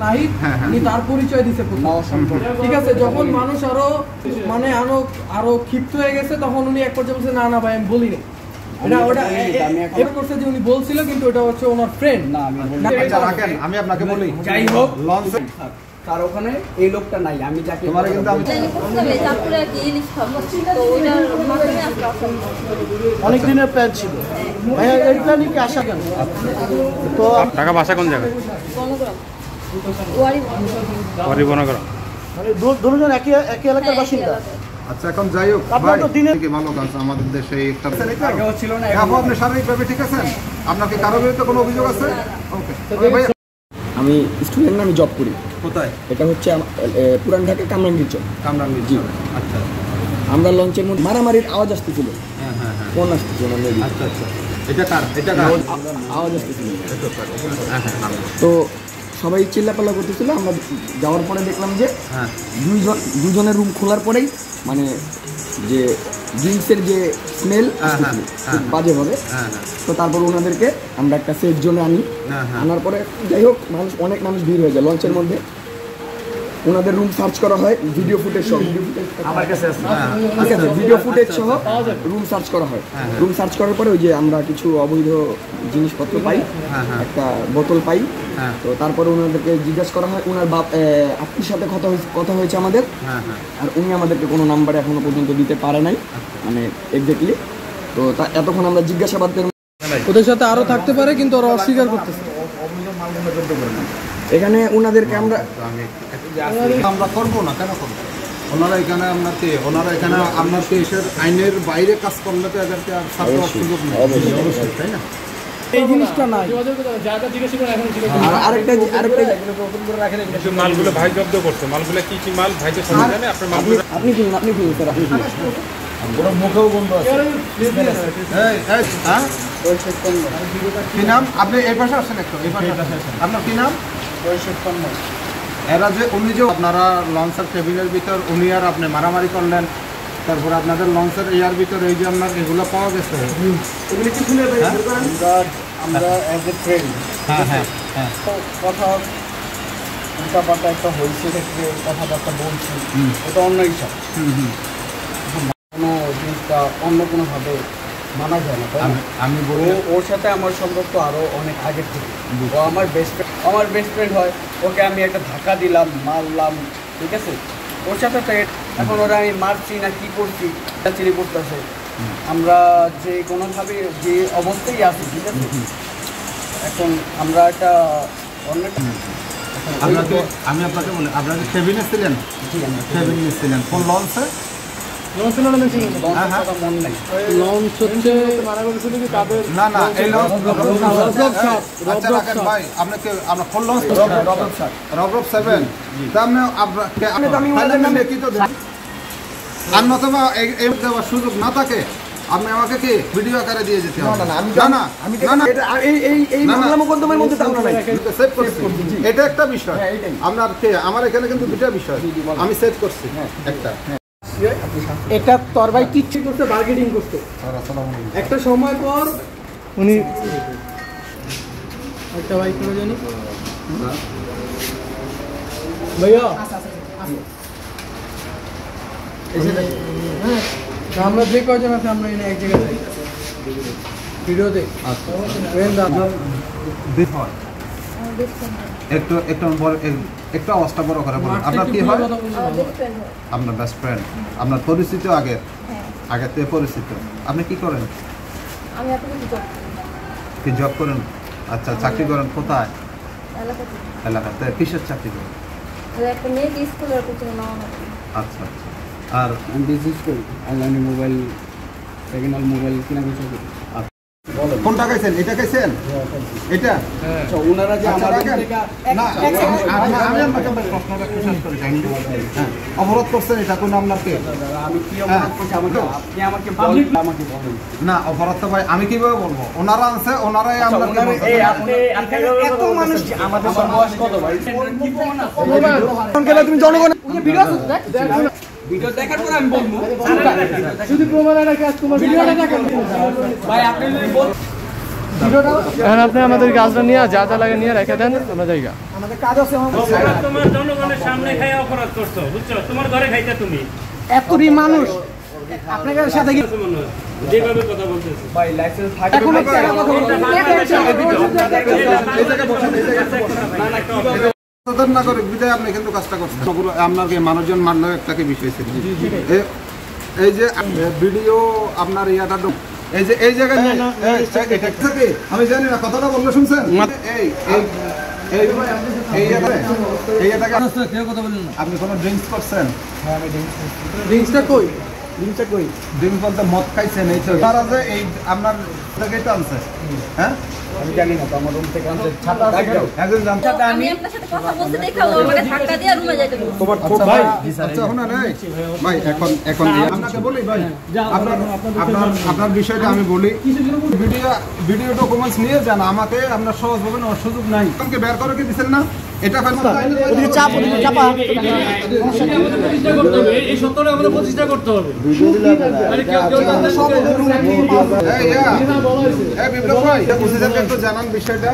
নাহিদ উনি তার পরিচয় দিতে ঠিক আছে। যখন মানুষ আরো ক্ষিপ্ত হয়ে গেছে তখন উনি এক পর্যায়ে বলছে না ভাই আমি বলিনি, এটা করছে যে উনি বলছিল কিন্তু ওটা হচ্ছে ওনার ফ্রেন্ড না। আমি আপনাকে বলি যাই হোক তার ওখানে এই লোকটা নাই, আমি যাকে অনেক দিনের প্ল্যান ছিল ভাইয়া, এই প্ল্যানে কি আসা কেন? তো ঢাকা বাসা কোন জায়গায়? মানে দুজন একই এলাকার বাসিন্দা। আচ্ছা এখন যাই হোক ভাই, ভালো কাজ আমাদের দেশে একটা ছিল না। আপনি শারীরিকভাবে ঠিক আছেন? আপনার কি কারো বিরুদ্ধে কোনো অভিযোগ আছে? ওকে ভাই, আমি স্টুডেন্ট, আমি জব করি। কোথায়? এটা হচ্ছে পুরান ঢাকা কামরাঙ্গীর চক। কামরাঙ্গীর, জি। আচ্ছা, আমরা লঞ্চের মধ্যে মারামারির আওয়াজ আসতেছিল। ফোন আসতেছিল। আচ্ছা আচ্ছা, এটা কার আওয়াজ আসতেছিল। তো সবাই চিল্লাপাল্লা করতেছিল। আমরা যাওয়ার পরে দেখলাম যে দুজনের রুম খোলার পরেই মানে যে ড্রিঙ্কসের যে স্মেল বাজেভাবে। তো তারপর ওনাদেরকে আমরা একটা সেফ জোনে আনার পরে যাই হোক অনেক মানুষ ভিড় হয়ে যায় লঞ্চের মধ্যে। ওনাদের রুম সার্চ করা হয়, ভিডিও ফুটেজ সহ আমার কাছে আছে, ঠিক আছে, ভিডিও ফুটেজ সহ রুম সার্চ করা হয়। রুম সার্চ করার পরে ওই যে আমরা কিছু অবৈধ জিনিসপত্র পাই, একটা বোতল পাই। তো তারপরে ওনাদেরকে জিজ্ঞাসা করা হয়, ওনার আত্মীর সাথে কথা হয়েছে আমাদের, আর উনি আমাদেরকে কোনো নাম্বার এখনো পর্যন্ত দিতে পারে নাই, মানে এক্স্যাক্টলি। তো এতক্ষণ আমরা জিজ্ঞাসাবাদের ওদের সাথে আরো থাকতে পারে কিন্তু ওরা অস্বীকার করতেছে। এখানে ওনাদেরকে আমরা করবো না, কেন করবো? ওনারা এখানে আপনার দেশের আইনের বাইরে কাজ করলে তো এদেরকে আর সুযোগ নেই, অবশ্যই, তাই না? এই জিনিসটা নাই। মালগুলো ভাই জব্দ করছে, মালগুলো কি কি মাল ভাই তো সবাই জানে। আপনার মালগুলো আপনি কি স্যার আপনি ওরা মুখেও বন্ধ আছে। কি নাম? আপনি এই পাশে আসেন একটু, এই পাশে আপনার কি নাম? এরা যে উনি যে আপনারা লঞ্চের কেবিনের ভিতর উনি আর আপনি মারামারি করলেন, তারপরে আপনাদের লঞ্চের এয়ার ভিতরে এই যে আপনার এগুলো পাওয়া গেছে, এগুলি কি শুনে আমরা অ্যাজ এ ফ্রেন্ড কথা উল্টাপাল্টা একটা হয়েছে, কথাবার্তা বলছি, এটা অন্য হিসাব। কোনো জিনিসটা অন্য কোনোভাবে মানা যায় না। আমি বলি ওর সাথে আমার সম্পর্ক আরও অনেক আগের থেকে। ও আমার বেস্ট ফ্রেন্ড হয়, ওকে আমি একটা ধাক্কা দিলাম, মারলাম, ঠিক আছে। ওর সাথে তো এখন ওরা আমি মারছি না কি করছি চিনি করতেছে। আমরা যে কোনোভাবে যে অবস্থায় আছি, ঠিক আছে। এখন আমরা একটা অন্য আমি আপনাকে বলি, আপনারা কেবিনে ছিলেন? কেবিনে ছিলেন কোন লঞ্চে? সুযোগ না থাকে আপনি আমাকে কি ভিডিও আকারে দিয়ে যেতে হবে? এটা একটা বিষয়। আপনার আমার এখানে কিন্তু দুটা বিষয় আমি সেট করছি। একটা এটা তোর ভাই কিচ্ছু করতে, বার্গেনিং করতে। একটা সময় পর উনি একটা ভাই করে জানি ভাইয়া আমরা যে কয়জন আছে আমরা এনে এক জায়গায় যাই ভিডিওতে। একটু অবস্থা বড় করে বলেন, আপনার কি হয়? আপনার বেস্ট ফ্রেন্ড, আপনার পরিচিত আগের থেকে পরিচিত। আপনি কি করেন? কি জব করেন? আচ্ছা, চাকরি করেন কোথায়? এলাকাতে। কিসের চাকরি করেন? আচ্ছা আচ্ছা। আর বিজনেস করি, অনলাইনে মোবাইল, সেকেন্ড হ্যান্ড মোবাইল কেনা বেচা করি। কোনটা খাইছেন? এটা খাইছেন? এটা ওনারা যে অবরোধ করছেন, এটা কোন আপনাকে? আমি কি অবরোধ করছি? আমাকে বলেন না। অপরাধ তো ভাই আমি কিভাবে বলবো? ওনারা আছে, ওনারাই আপনাকে এত মানুষ আমাদের বয়স কত ভাই? তুমি জনগণ ভিডিও দেখার পর আমি বলবো শুধু প্রমাণ রাখে তোমার ভিডিওটা দেখান ভাই। আপনি যদি বল এখন আপনি আমাদের কাজটা নিয়ে যা যা লাগে নিয়ে রেখে দেন আমরা জায়গা আমাদের কাজ আছে তোমার জনগণের সামনে খাই অপরাধ করছো বুঝছো, তোমার ঘরে খাইতে তুমি এতটি মানুষ আপনাদের সাথে কি যেভাবে কথা বলতেছো ভাই লাইসেন্স থাকে কোনো টাকা কথা বলতে সচেতন নাগরিক বিধায় আপনি কিন্তু কাজটা করছেন আপনার মানুষজন মানলেও একটাকে বিষয় ছিল এই যে ভিডিও আপনার ইয়াটা এই যে এই জায়গায় আমি জানি না কথাটা বললে শুনছেন আপনি কোনো ড্রিঙ্কস করছেন? ড্রিঙ্কসটা কই ড্রিঙ্কস বলতে মদ খাইছেন এই তো তারা যে এই আপনার জায়গায় তো আনছে হ্যাঁ আমি জানি না তো আমার রুম থেকে আনছে ছাতা একজন জানতে আমি আপনার সাথে কথা বলতে দেখে ও আমাকে ধাক্কা দিয়ে রুমে যাইতে বলছে। তোমার খুব ভাই আচ্ছা শোনা নাই ভাই এখন আপনাকে বলি ভাই আপনার বিষয়টা আমি বলি ভিডিও ডকুমেন্টস নিয়ে যান আমাকে আপনার সহজ হবে না সুযোগ নাই আপনাকে বের করে কি দিবেন না এটা চাপা এই সত্যটা আমাদের প্রতিষ্ঠা করতে হবে। বিপ্লব ভাই জানান বিষয়টা